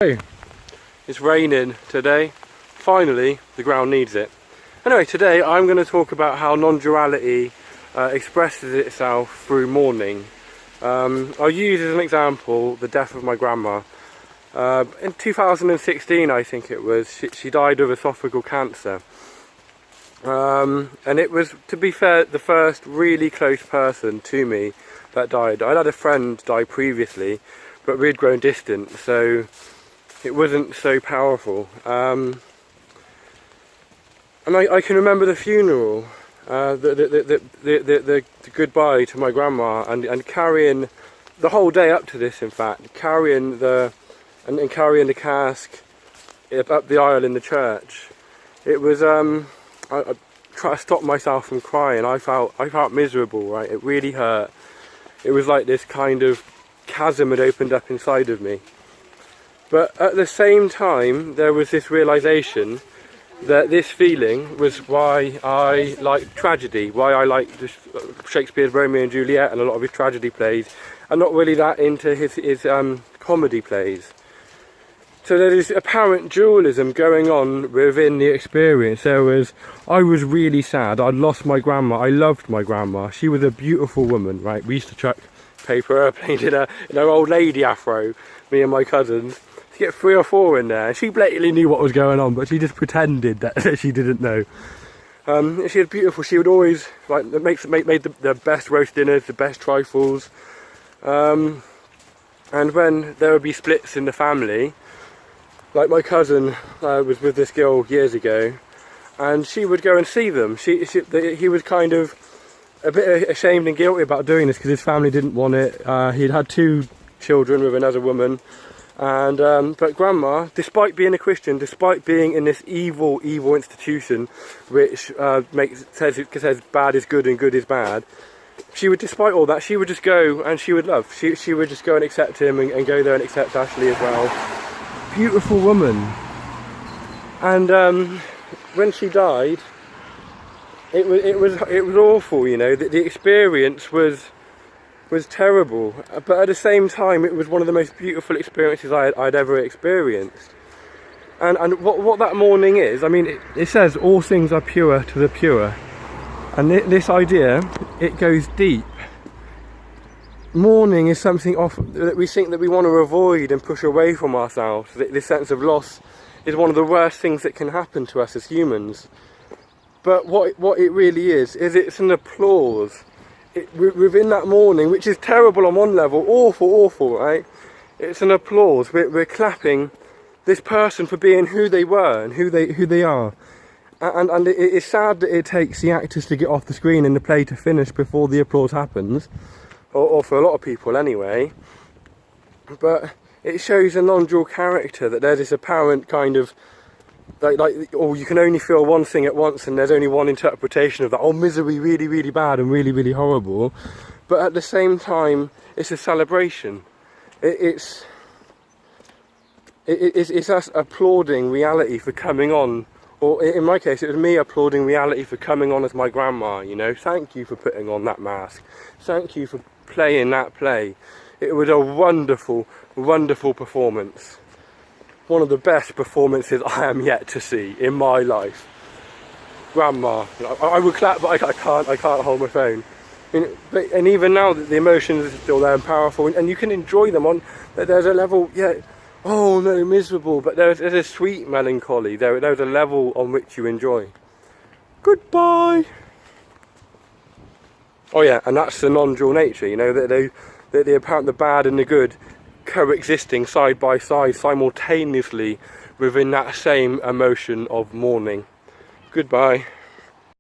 Hey, it's raining today. Finally, the ground needs it. Anyway, today I'm going to talk about how non-duality expresses itself through mourning. I'll use as an example the death of my grandma. In 2016, I think it was, she died of esophageal cancer. And it was, to be fair, the first really close person to me that died. I'd had a friend die previously, but we'd grown distant, so it wasn't so powerful. And I can remember the funeral, the goodbye to my grandma, and carrying the whole day up to this, in fact, carrying the cask up the aisle in the church. It was I tried to stop myself from crying. I felt miserable, right? It really hurt. It was like this kind of chasm had opened up inside of me. But at the same time, there was this realization that this feeling was why I liked tragedy, why I liked Shakespeare's Romeo and Juliet and a lot of his tragedy plays, and not really that into his comedy plays. So there is apparent dualism going on within the experience. I was really sad. I'd lost my grandma. I loved my grandma. She was a beautiful woman, right? We used to chuck paper airplanes in her old lady afro, me and my cousins. To get 3 or 4 in there. She blatantly knew what was going on, but she just pretended that she didn't know. She was beautiful. She would always made the best roast dinners, the best trifles. And when there would be splits in the family, like my cousin was with this girl years ago, and she would go and see them. He was kind of a bit ashamed and guilty about doing this because his family didn't want it. He'd had 2 children with another woman. And but grandma, despite being a Christian, despite being in this evil institution which says bad is good and good is bad, she would, despite all that, she would just go and she would love. She would just go and accept him and go there and accept Ashley as well. Beautiful woman. And when she died, it was awful. You know, the experience was terrible, but at the same time it was one of the most beautiful experiences I'd ever experienced. And what that mourning is, I mean, it says all things are pure to the pure, and this idea, it goes deep. Mourning is something that we think that we want to avoid and push away from ourselves. This sense of loss is one of the worst things that can happen to us as humans. But what it really is it's an applause. Within that mourning, which is terrible on one level, awful, right? It's an applause. We're clapping this person for being who they were and who they are. And it's sad that it takes the actors to get off the screen and the play to finish before the applause happens, or for a lot of people anyway. But it shows a non-dual character, that there's this apparent kind of or you can only feel one thing at once, and there's only one interpretation of that. Oh, misery, really, really bad and really, really horrible. But at the same time, it's a celebration. It's us applauding reality for coming on, or in my case, it was me applauding reality for coming on as my grandma. You know, thank you for putting on that mask. Thank you for playing that play. It was a wonderful, wonderful performance. One of the best performances I am yet to see in my life. Grandma, I would clap, but I can't hold my phone. And even now, the emotions are still there and powerful, and you can enjoy them on. There's a level, oh no, miserable, but there's a sweet melancholy. There's a level on which you enjoy. Goodbye. Oh yeah, and that's the non-dual nature. You know, the bad and the good coexisting side by side simultaneously within that same emotion of mourning. Goodbye.